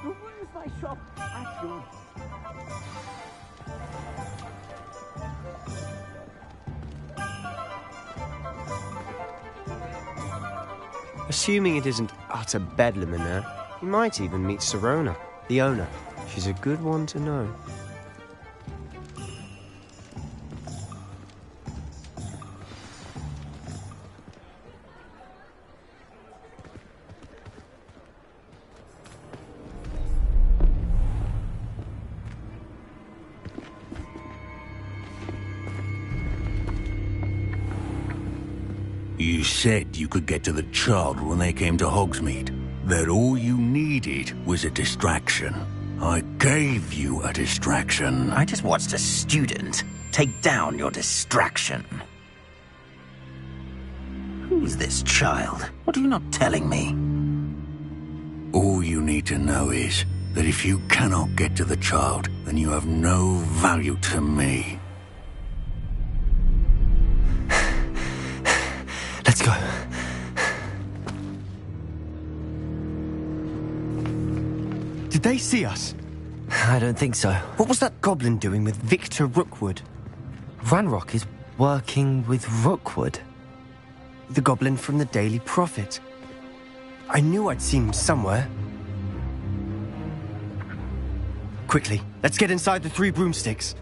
ruins thy shop at your... Assuming it isn't utter bedlam in there, you might even meet Sirona, the owner. She's a good one to know. You said you could get to the child when they came to Hogsmeade. That all you needed was a distraction. I gave you a distraction. I just watched a student take down your distraction. Who's this child? What are you not telling me? All you need to know is that if you cannot get to the child, then you have no value to me. Let's go. Did they see us? I don't think so. What was that goblin doing with Victor Rookwood? Ranrock is working with Rookwood. The goblin from the Daily Prophet. I knew I'd seen him somewhere. Quickly, let's get inside the Three Broomsticks.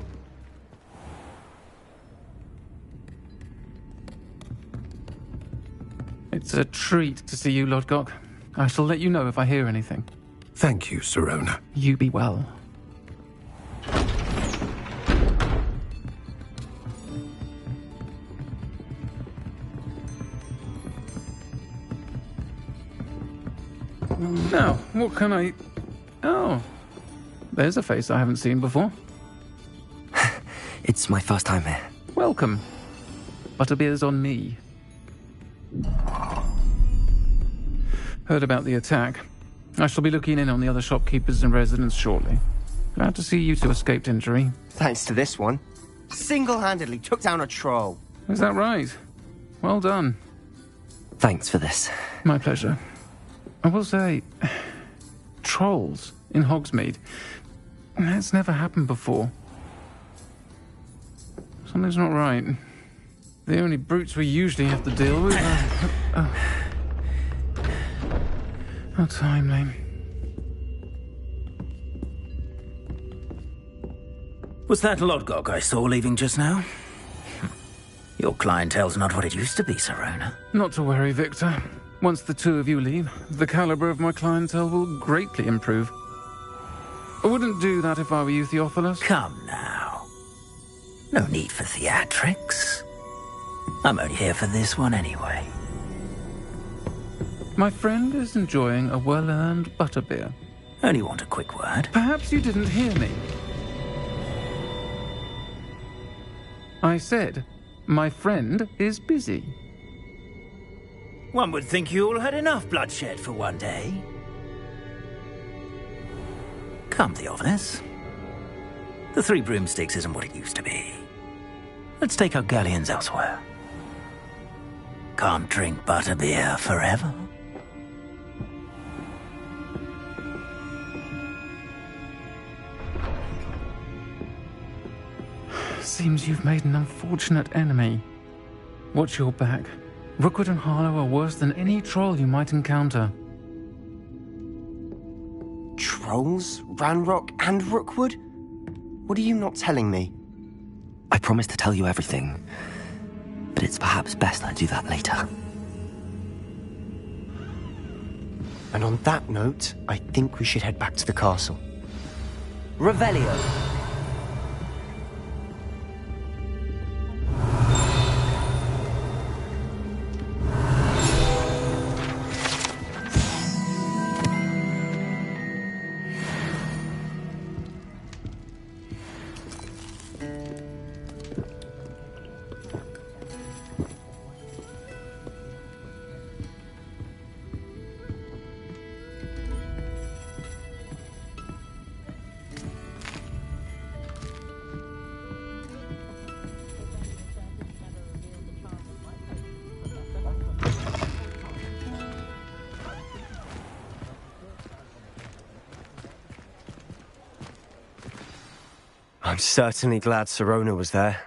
It's a treat to see you, Lodgok. I shall let you know if I hear anything. Thank you, Sirona. You be well. Now, what can I... Oh, there's a face I haven't seen before. It's my first time here. Welcome. Butterbeer's on me. Heard about the attack. I shall be looking in on the other shopkeepers and residents shortly. Glad to see you two escaped injury. Thanks to this one. Single-handedly took down a troll. Is that right? Well done. Thanks for this. My pleasure. I will say, trolls in Hogsmeade. That's never happened before. Something's not right. The only brutes we usually have to deal with are... How timely. Was that Lodgok I saw leaving just now? Your clientele's not what it used to be, Sirona. Not to worry, Victor. Once the two of you leave, the caliber of my clientele will greatly improve. I wouldn't do that if I were you, Theophilus. Come now. No need for theatrics. I'm only here for this one anyway. My friend is enjoying a well-earned butterbeer. Only want a quick word. Perhaps you didn't hear me. I said, my friend is busy. One would think you all had enough bloodshed for one day. Come, Theophilus. The Three Broomsticks isn't what it used to be. Let's take our galleons elsewhere. Can't drink butterbeer forever. Seems you've made an unfortunate enemy. Watch your back. Rookwood and Harlow are worse than any troll you might encounter. Trolls? Ranrock and Rookwood? What are you not telling me? I promised to tell you everything, but it's perhaps best I do that later. And on that note, I think we should head back to the castle. Revelio. I'm certainly glad Sirona was there.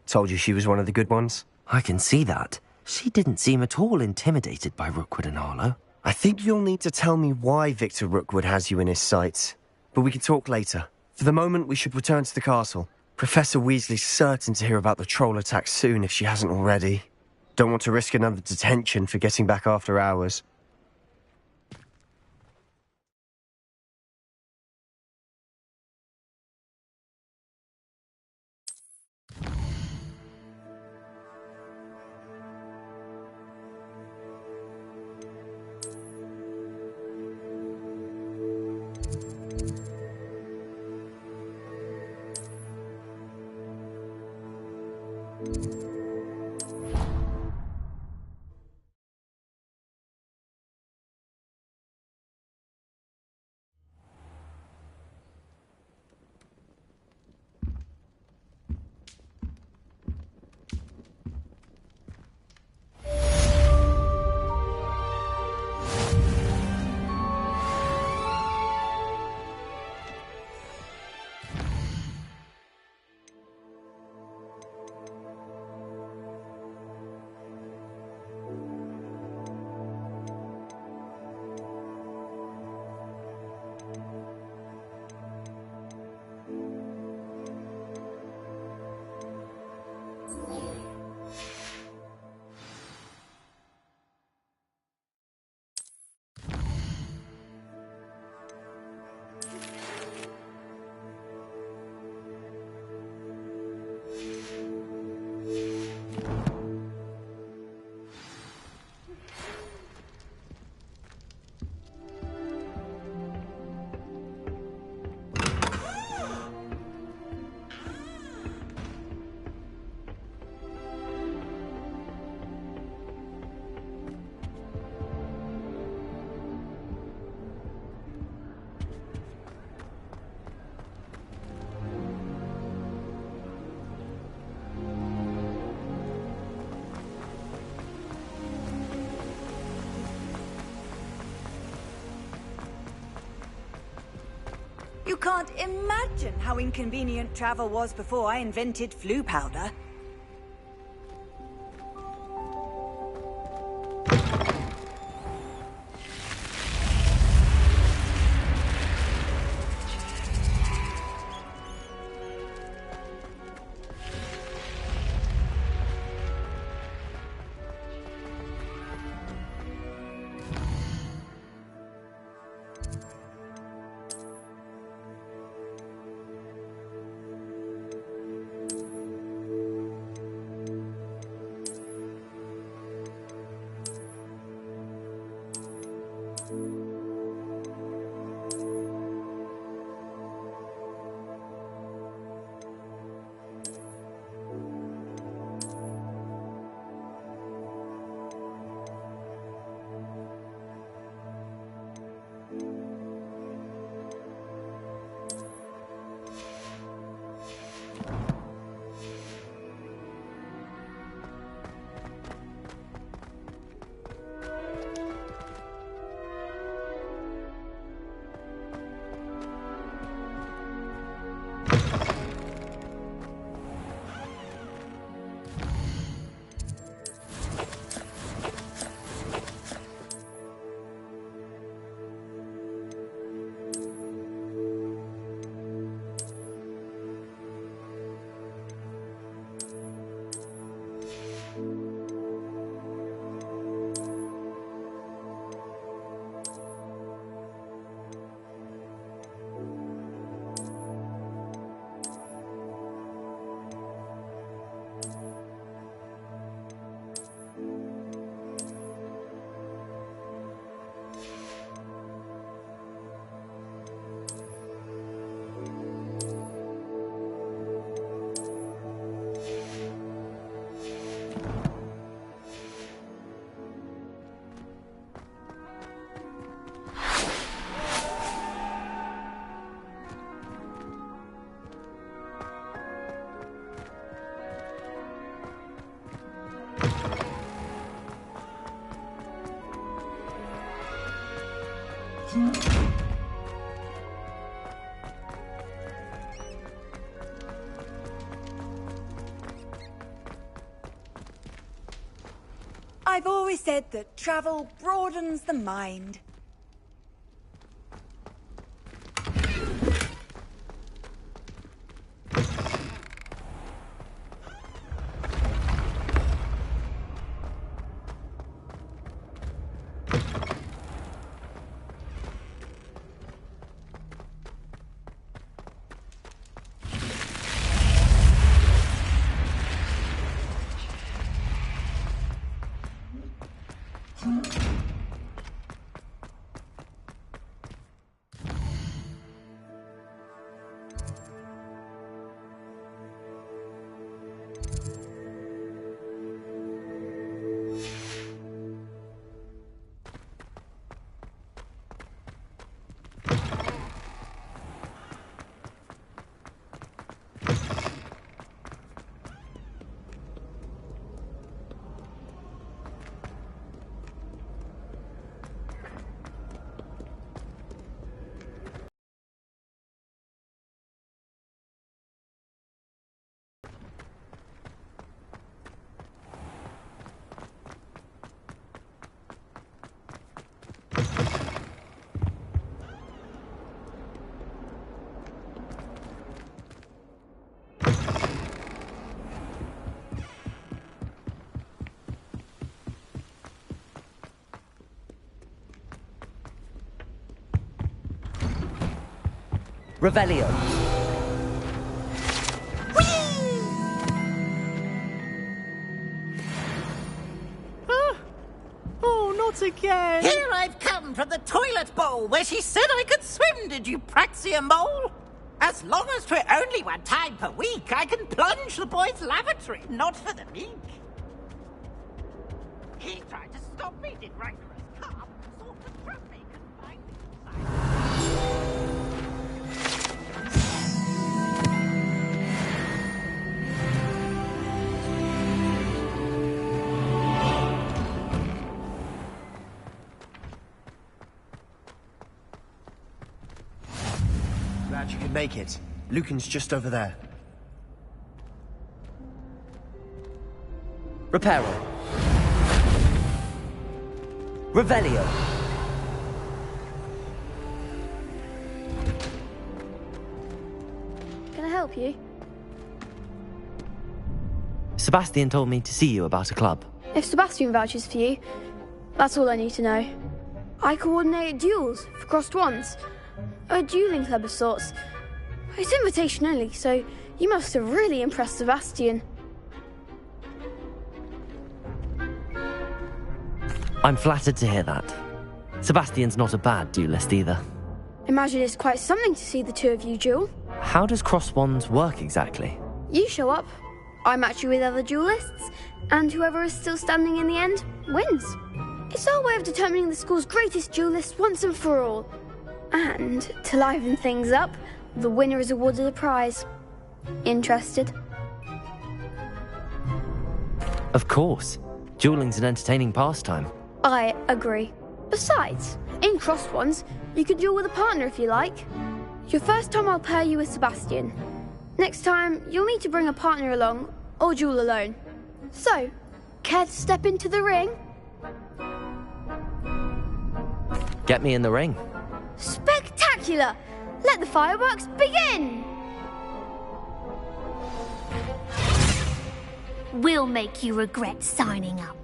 Told you she was one of the good ones. I can see that. She didn't seem at all intimidated by Rookwood and Arlo. I think you'll need to tell me why Victor Rookwood has you in his sights. But we can talk later. For the moment, we should return to the castle. Professor Weasley's certain to hear about the troll attack soon if she hasn't already. Don't want to risk another detention for getting back after hours. You can't imagine how inconvenient travel was before I invented flu powder. I've always said that travel broadens the mind. Revelio. Oh, not again! Here I've come from the toilet bowl where she said I could swim, did you praxia mole? As long as 'twere only one time per week, I can plunge the boy's lavatory, not for the meek. He tried to stop me, did rancorous carp, sought to trap me, confined me inside. Glad you could make it. Lucan's just over there. Reparo. Revelio. Can I help you? Sebastian told me to see you about a club. If Sebastian vouches for you, that's all I need to know. I coordinate duels for crossed wands. A dueling club of sorts. It's invitation only, so you must have really impressed Sebastian. I'm flattered to hear that. Sebastian's not a bad duelist either. Imagine it's quite something to see the two of you duel. How does cross wands work exactly? You show up, I match you with other duelists, and whoever is still standing in the end wins. It's our way of determining the school's greatest duelist once and for all. And, to liven things up, the winner is awarded a prize. Interested? Of course. Dueling's an entertaining pastime. I agree. Besides, in crossed ones, you could duel with a partner if you like. Your first time I'll pair you with Sebastian. Next time, you'll need to bring a partner along, or duel alone. So, care to step into the ring? Get me in the ring. Spectacular! Let the fireworks begin! We'll make you regret signing up.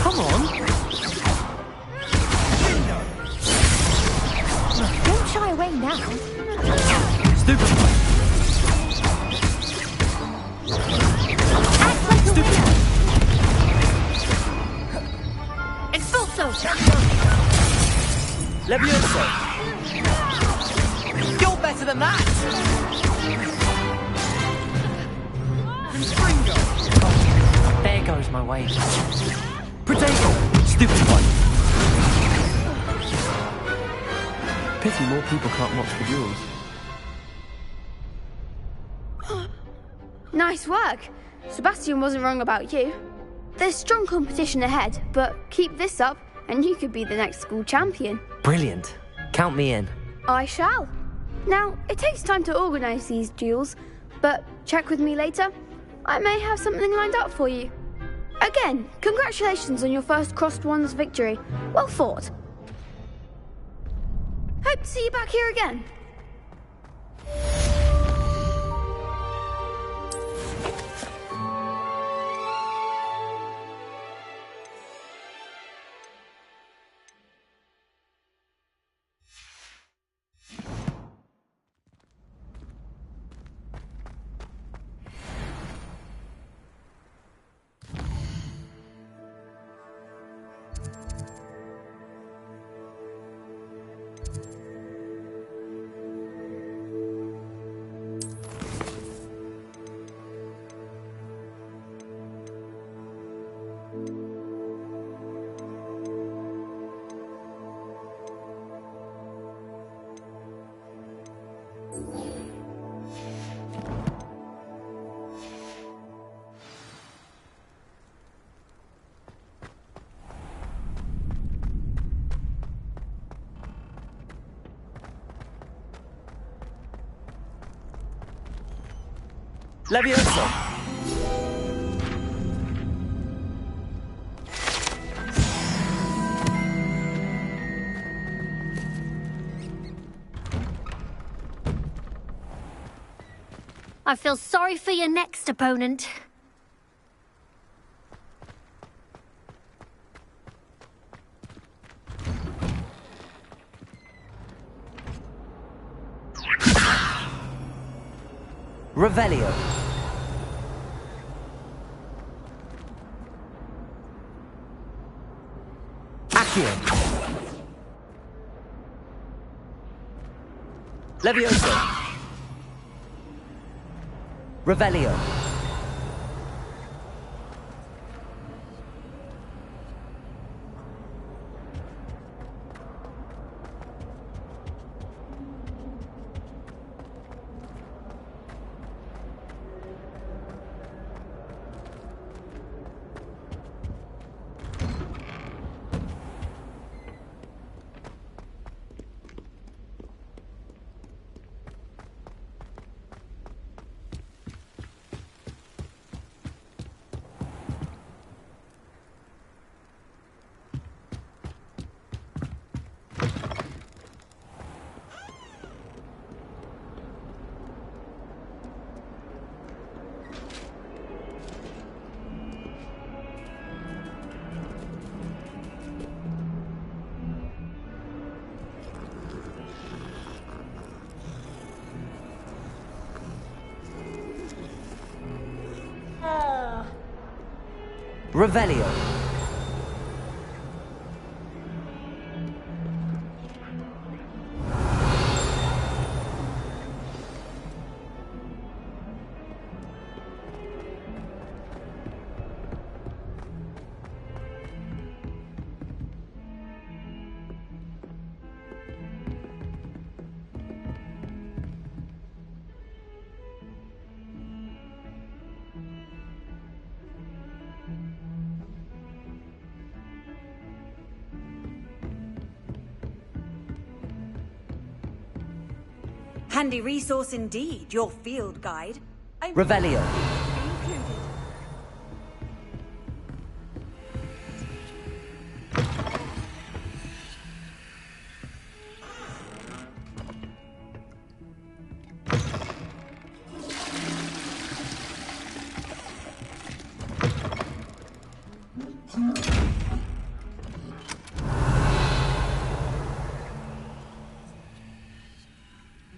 Come on. Don't shy away now. Stupid. Act like a winner. Expulso! Levioso. You're better than that. There goes my way. Potato. Stupid one. Pity more people can't watch the duels. Nice work. Sebastian wasn't wrong about you. There's strong competition ahead, but keep this up and you could be the next school champion. Brilliant. Count me in. I shall. Now, it takes time to organise these duels, but check with me later. I may have something lined up for you. Again, congratulations on your first Crossed Wands victory. Well fought. Hope to see you back here again. Levioso! I feel sorry for your next opponent. Revelio. Accio. Levioso. Revelio. Revelio. Handy resource indeed, your field guide. Revelio.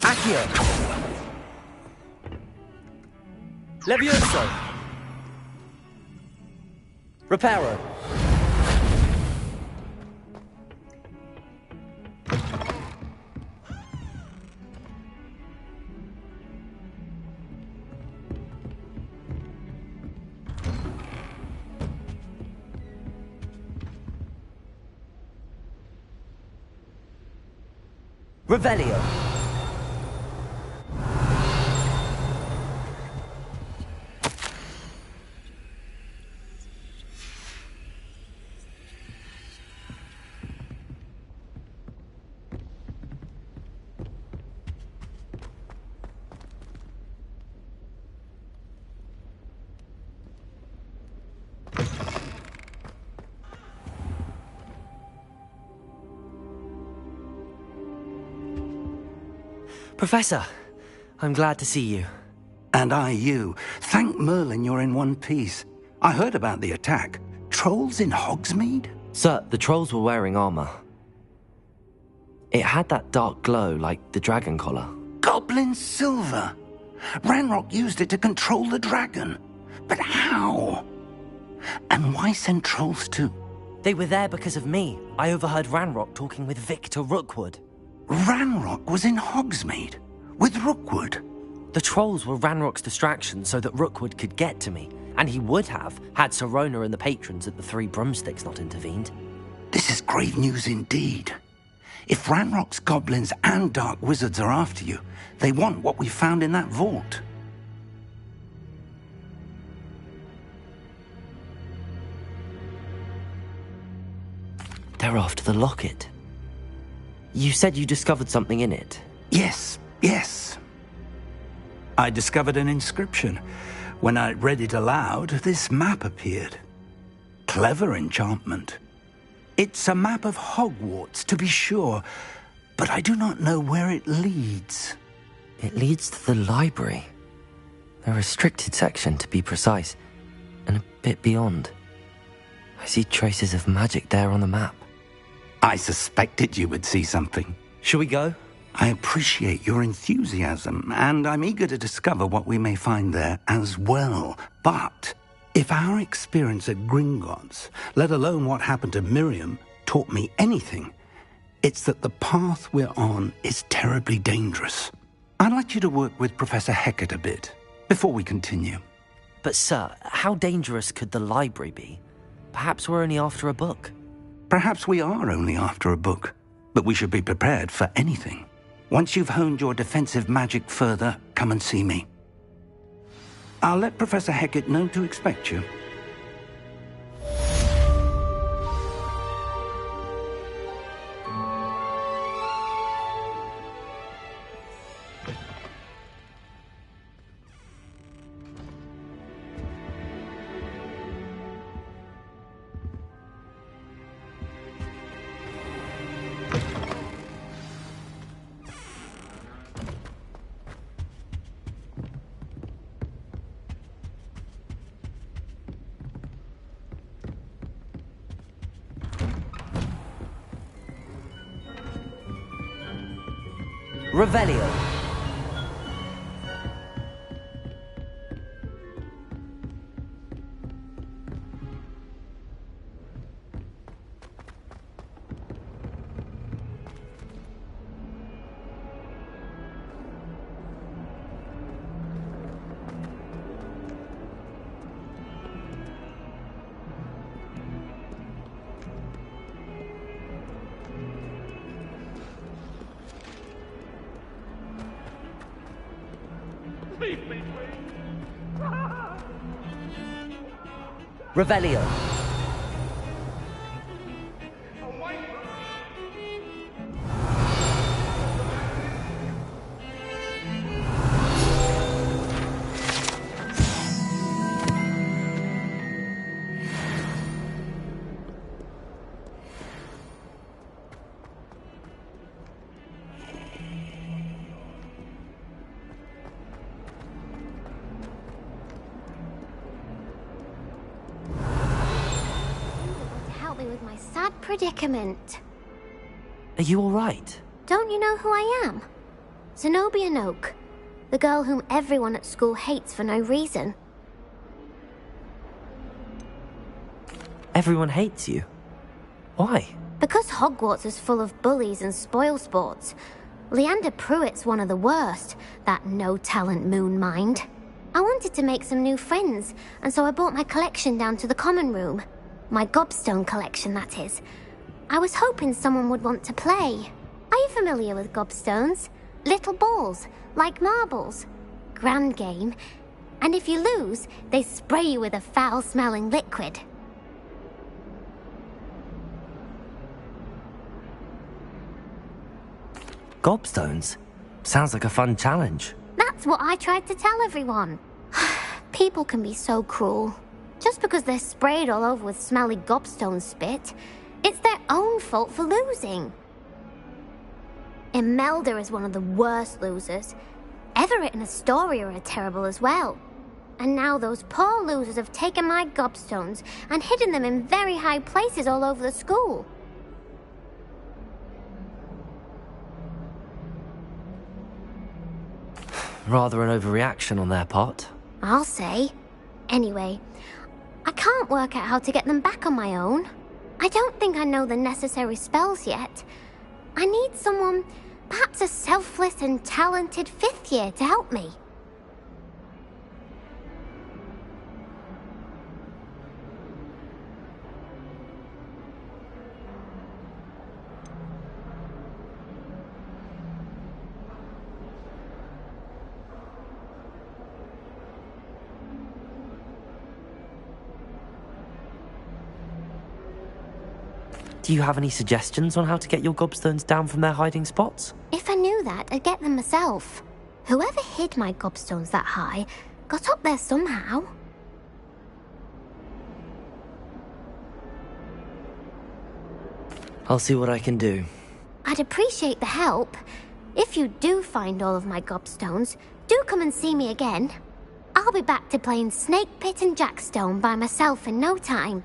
Accio. Levioso. Reparo. Revelio. Professor, I'm glad to see you. And I you. Thank Merlin you're in one piece. I heard about the attack. Trolls in Hogsmeade? Sir, the trolls were wearing armor. It had that dark glow like the dragon collar. Goblin silver! Ranrock used it to control the dragon. But how? And why send trolls too? They were there because of me. I overheard Ranrock talking with Victor Rookwood. Ranrock was in Hogsmeade? With Rookwood? The trolls were Ranrock's distraction so that Rookwood could get to me. And he would have, had Sirona and the patrons at the Three Broomsticks not intervened. This is grave news indeed. If Ranrock's goblins and dark wizards are after you, they want what we found in that vault. They're after the locket. You said you discovered something in it. Yes. I discovered an inscription. When I read it aloud, this map appeared. Clever enchantment. It's a map of Hogwarts, to be sure, but I do not know where it leads. It leads to the library. A restricted section, to be precise, and a bit beyond. I see traces of magic there on the map. I suspected you would see something. Shall we go? I appreciate your enthusiasm, and I'm eager to discover what we may find there as well. But if our experience at Gringotts, let alone what happened to Miriam, taught me anything, it's that the path we're on is terribly dangerous. I'd like you to work with Professor Hecat a bit before we continue. But sir, how dangerous could the library be? Perhaps we're only after a book. Perhaps we are only after a book, but we should be prepared for anything. Once you've honed your defensive magic further, come and see me. I'll let Professor Hecat know to expect you. Revelio. Revelio. Predicament. Are you all right? Don't you know who I am? Zenobia Noak, the girl whom everyone at school hates for no reason. Everyone hates you? Why? Because Hogwarts is full of bullies and spoilsports. Leander Pruitt's one of the worst, that no-talent moon mind. I wanted to make some new friends, and so I brought my collection down to the common room. My gobstone collection, that is. I was hoping someone would want to play. Are you familiar with gobstones? Little balls, like marbles. Grand game. And if you lose, they spray you with a foul-smelling liquid. Gobstones? Sounds like a fun challenge. That's what I tried to tell everyone. People can be so cruel. Just because they're sprayed all over with smelly gobstone spit, it's their own fault for losing. Imelda is one of the worst losers. Everett and Astoria are terrible as well. And now those poor losers have taken my gobstones and hidden them in very high places all over the school. Rather an overreaction on their part. I'll say. Anyway, I can't work out how to get them back on my own. I don't think I know the necessary spells yet. I need someone, perhaps a selfless and talented 5th year to help me. Do you have any suggestions on how to get your gobstones down from their hiding spots? If I knew that, I'd get them myself. Whoever hid my gobstones that high got up there somehow. I'll see what I can do. I'd appreciate the help. If you do find all of my gobstones, do come and see me again. I'll be back to playing Snake Pit and Jackstone by myself in no time.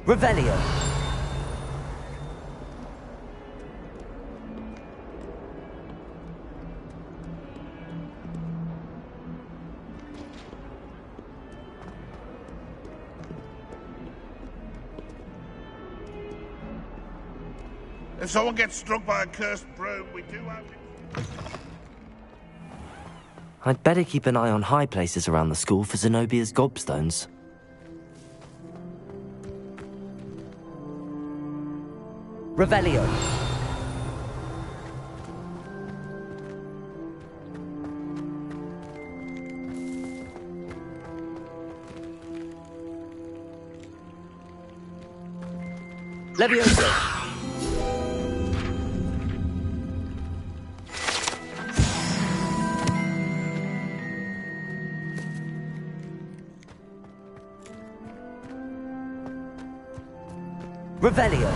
Revelio. If someone gets struck by a cursed broom, we do have it. I'd better keep an eye on high places around the school for Zenobia's gobstones. Revelio. Levioso. Revelio.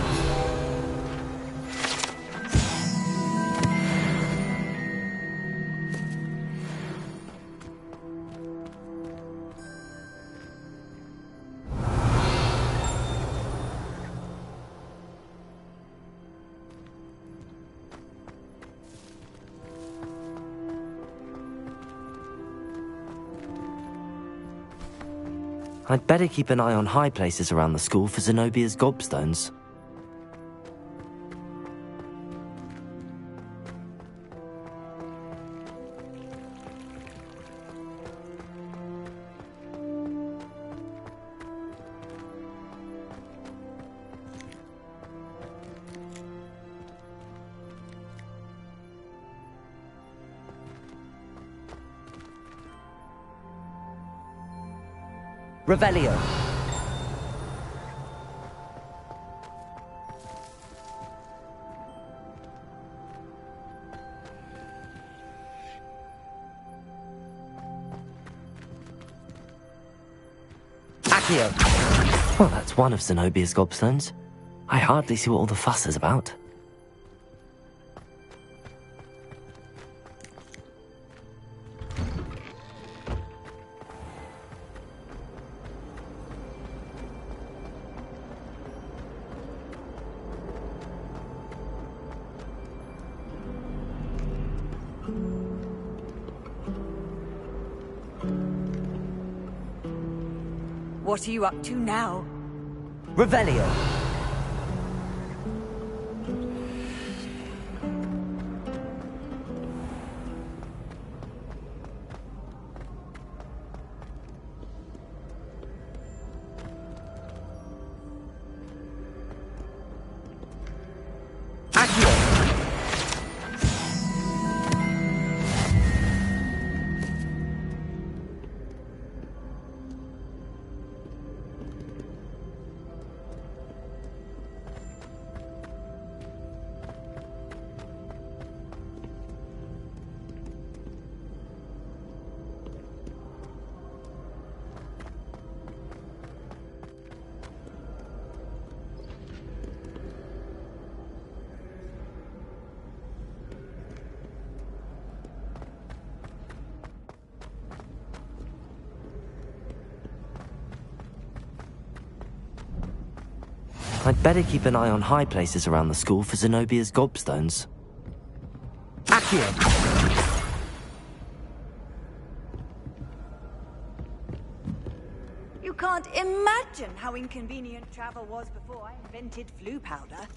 I'd better keep an eye on high places around the school for Zenobia's gobstones. Revelio. Accio. Well, that's one of Zenobia's gobstones. I hardly see what all the fuss is about. What are you up to now? Revelio. I'd better keep an eye on high places around the school for Zenobia's gobstones. Accio! You can't imagine how inconvenient travel was before I invented flu powder.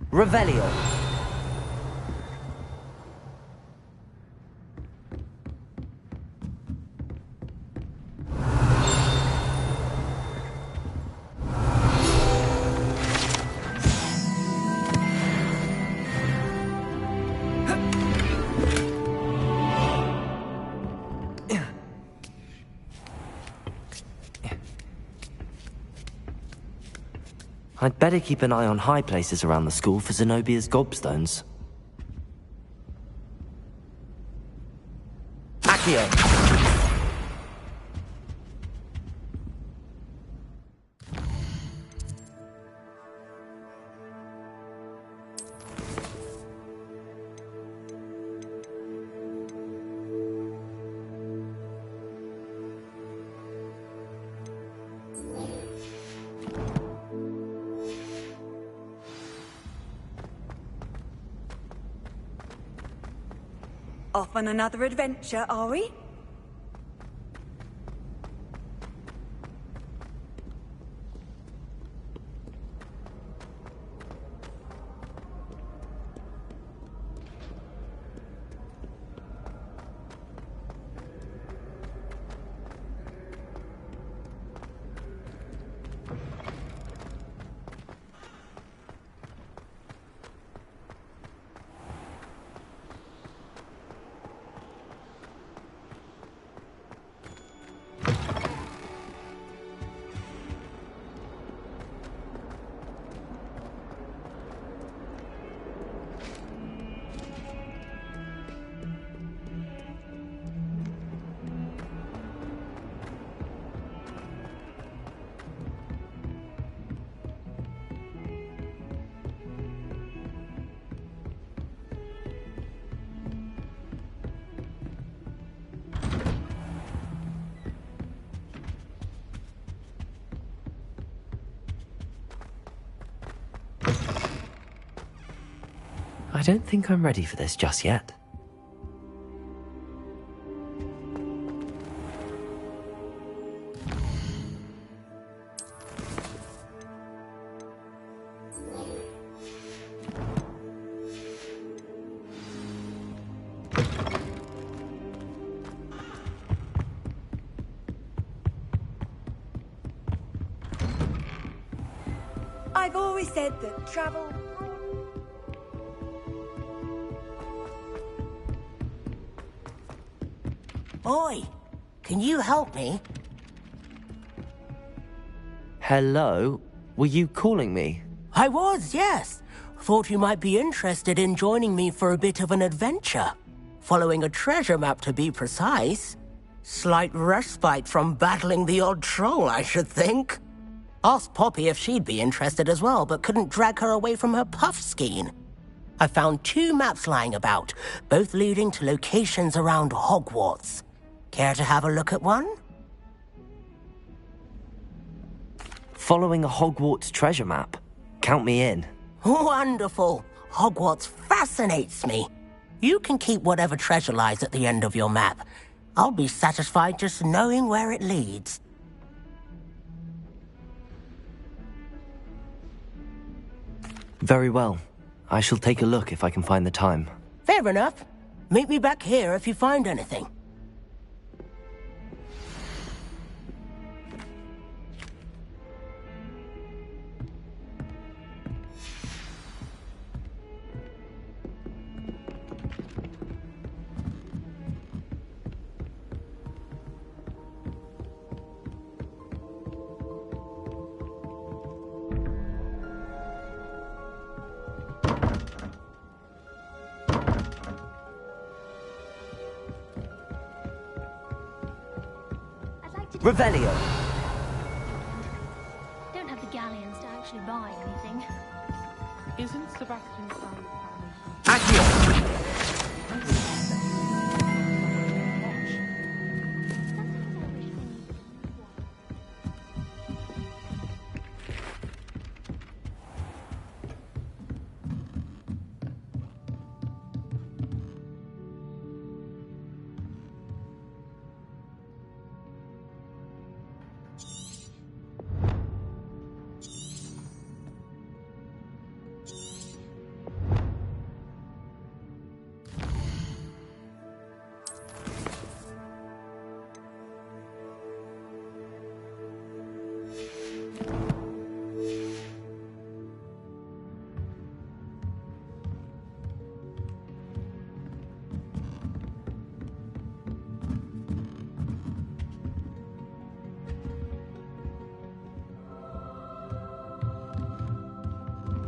Revelio. I'd better keep an eye on high places around the school for Zenobia's gobstones. Accio! Off on another adventure, are we? I don't think I'm ready for this just yet. I've always said that travel... Oi, can you help me? Hello? Were you calling me? I was, yes. Thought you might be interested in joining me for a bit of an adventure. Following a treasure map, to be precise. Slight respite from battling the odd troll, I should think. Asked Poppy if she'd be interested as well, but couldn't drag her away from her puff skein. I found 2 maps lying about, both leading to locations around Hogwarts. Care to have a look at one? Following a Hogwarts treasure map. Count me in. Wonderful. Hogwarts fascinates me. You can keep whatever treasure lies at the end of your map. I'll be satisfied just knowing where it leads. Very well. I shall take a look if I can find the time. Fair enough. Meet me back here if you find anything. Revelio! Don't have the galleons to actually buy anything. Isn't Sebastian's family? Accio!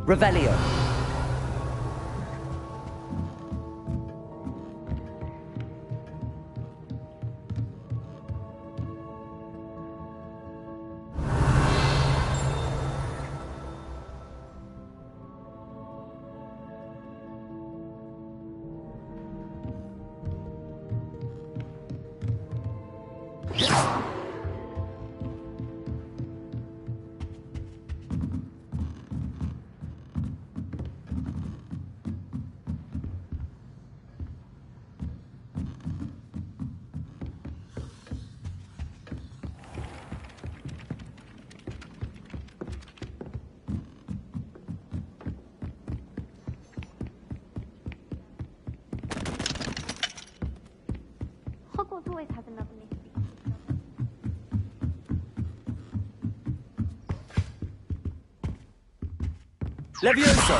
Revelio! Hogwarts always has a lovely Levioso!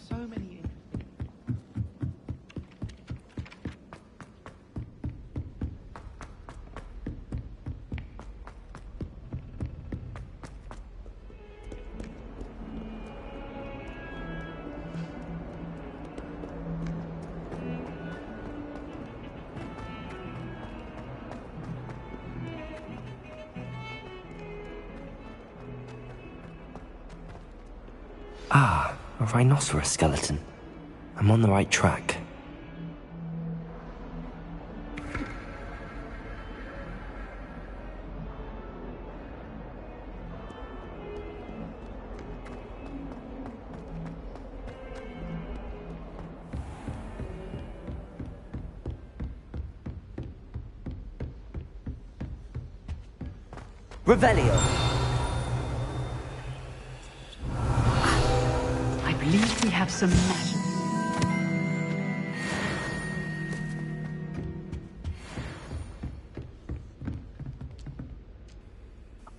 So many. Ah, a rhinoceros skeleton. I'm on the right track. Revelio. I believe we have some magic.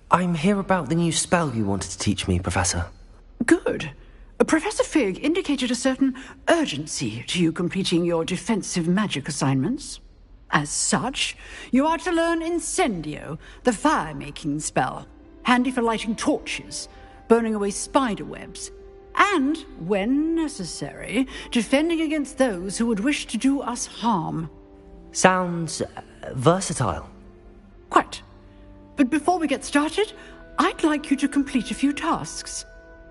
I'm here about the new spell you wanted to teach me, Professor. Good. Professor Fig indicated a certain urgency to you completing your defensive magic assignments. As such, you are to learn Incendio, the fire-making spell, handy for lighting torches, burning away spider webs, and, when necessary, defending against those who would wish to do us harm. Sounds versatile. Quite. But before we get started, I'd like you to complete a few tasks.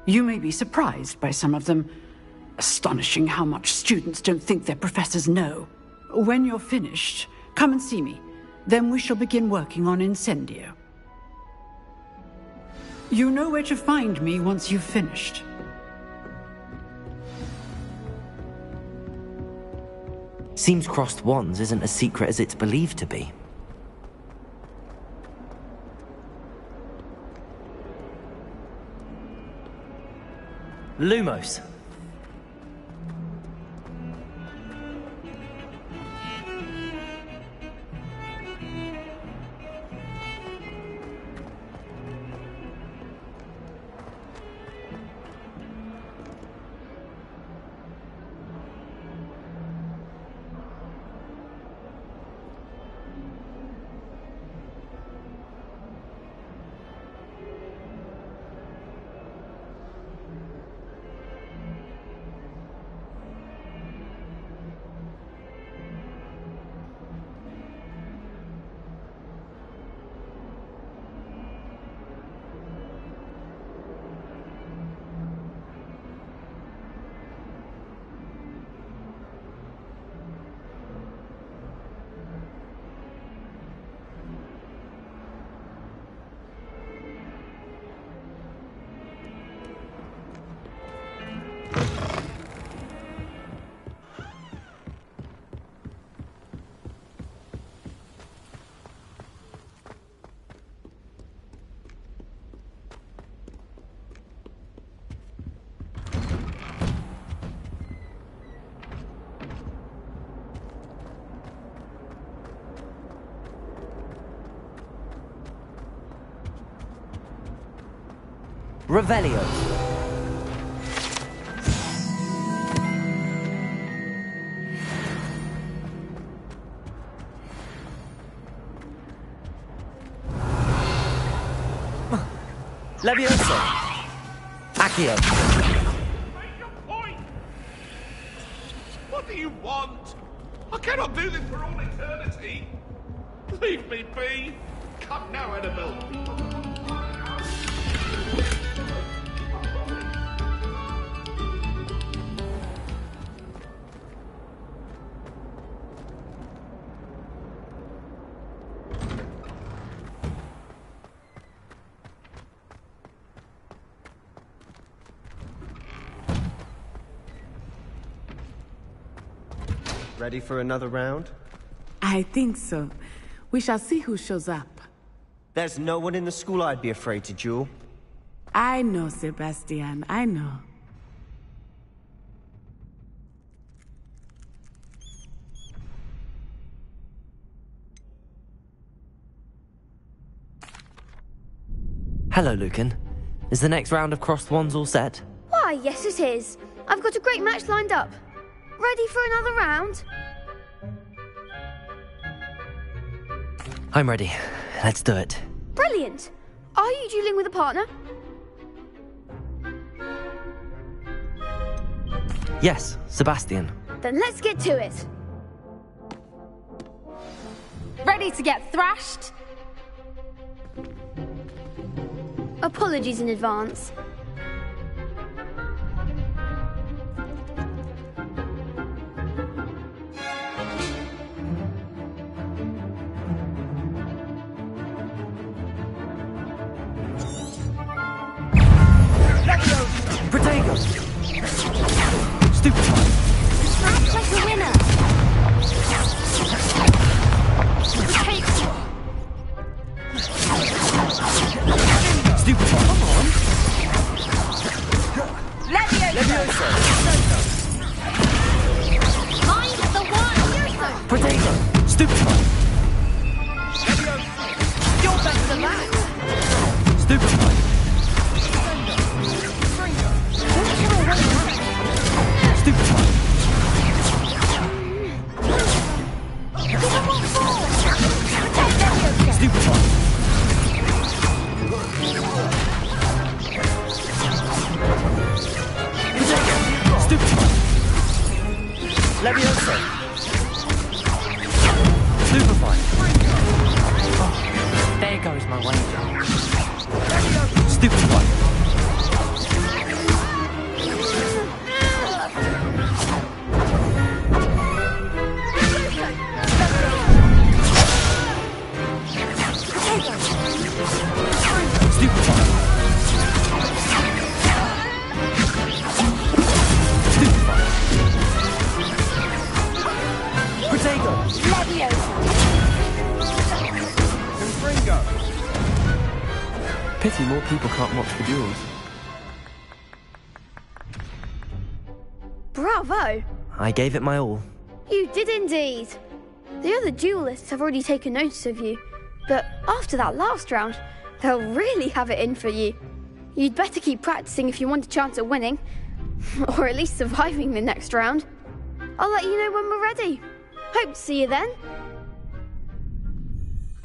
You may be surprised by some of them. Astonishing how much students don't think their professors know. When you're finished, come and see me. Then we shall begin working on Incendio. You know where to find me once you've finished. Seems crossed wands isn't as secret as it's believed to be. Lumos. Revelio. Levioso. Accio. Make your point! What do you want? I cannot do this for all eternity. Leave me be. Come now, Annabelle. Ready for another round? I think so. We shall see who shows up. There's no one in the school I'd be afraid to duel. I know, Sebastian, I know. Hello, Lucan. Is the next round of crossed wands all set? Why, yes it is. I've got a great match lined up. Ready for another round? I'm ready. Let's do it. Brilliant. Are you dueling with a partner? Yes, Sebastian. Then let's get to it. Ready to get thrashed? Apologies in advance. Protego! Stupid time! Act like a winner! Levioso! Superfly! Oh, there goes my wager. Stupefy! Pity more people can't watch the duels. Bravo! I gave it my all. You did indeed. The other duelists have already taken notice of you, but after that last round, they'll really have it in for you. You'd better keep practicing if you want a chance at winning, or at least surviving the next round. I'll let you know when we're ready. Hope to see you then.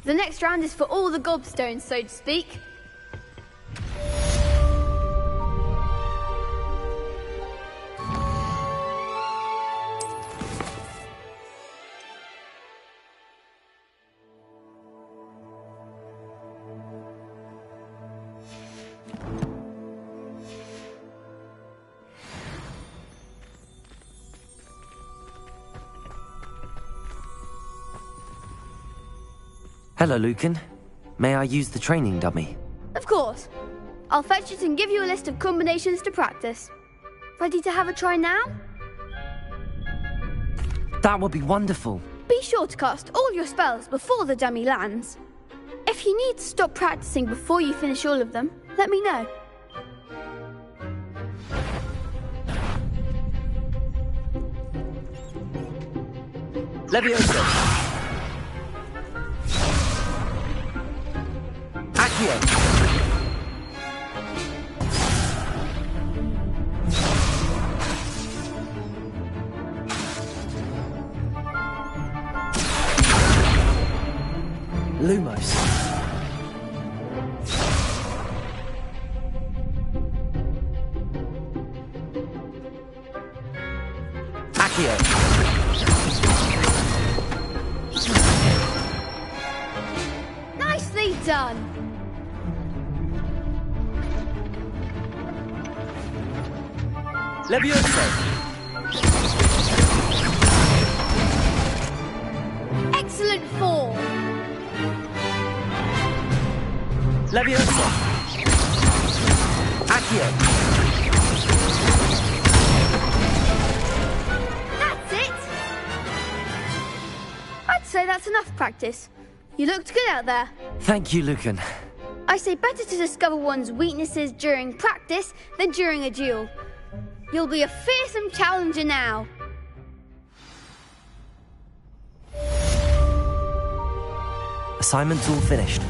The next round is for all the gobstones, so to speak. Hello, Lucan. May I use the training dummy? Of course. I'll fetch it and give you a list of combinations to practice. Ready to have a try now? That would be wonderful. Be sure to cast all your spells before the dummy lands. If you need to stop practicing before you finish all of them, let me know. Levioso! Accio! Lumos. Accio. Nicely done. Levioso. Excellent form. Levioso. Accio. That's it. I'd say that's enough practice. You looked good out there. Thank you, Lucan. I say better to discover one's weaknesses during practice than during a duel. You'll be a fearsome challenger now. Assignment's all finished.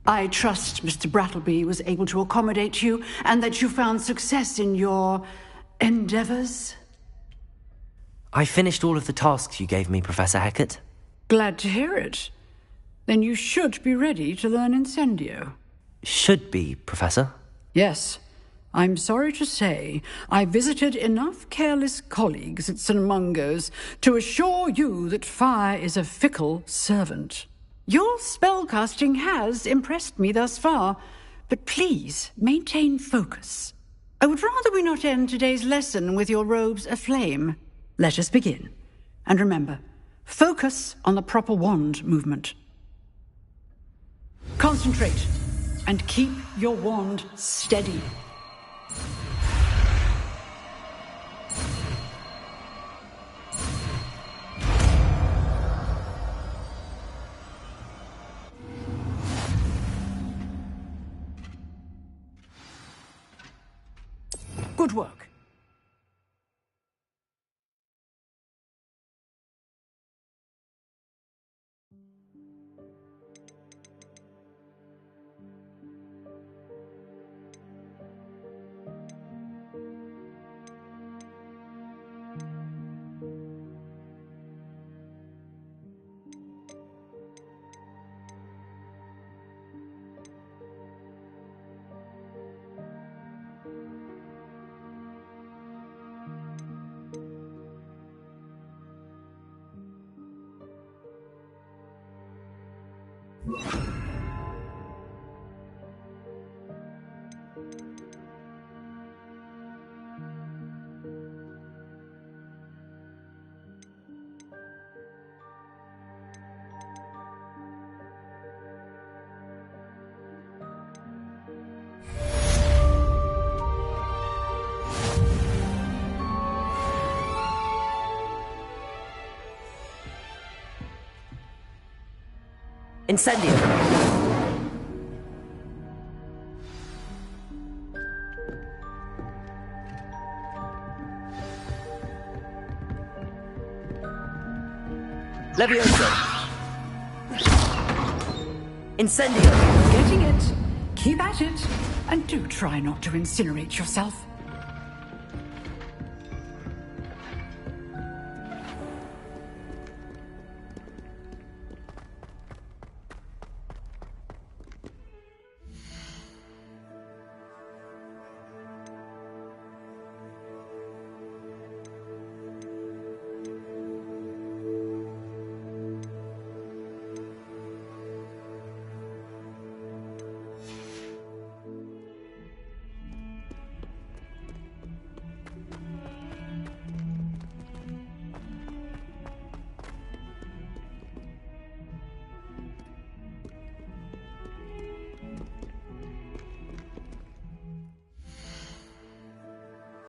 I trust Mr. Brattleby was able to accommodate you and that you found success in your endeavors. I finished all of the tasks you gave me, Professor Hecat. Glad to hear it. Then you should be ready to learn Incendio. Should be, Professor? Yes. I'm sorry to say I visited enough careless colleagues at St. Mungo's to assure you that fire is a fickle servant. Your spellcasting has impressed me thus far, but please maintain focus. I would rather we not end today's lesson with your robes aflame. Let us begin. And remember, focus on the proper wand movement. Concentrate and keep your wand steady. Good work. Incendio! Levioso! Incendio! Getting it. Keep at it. And do try not to incinerate yourself.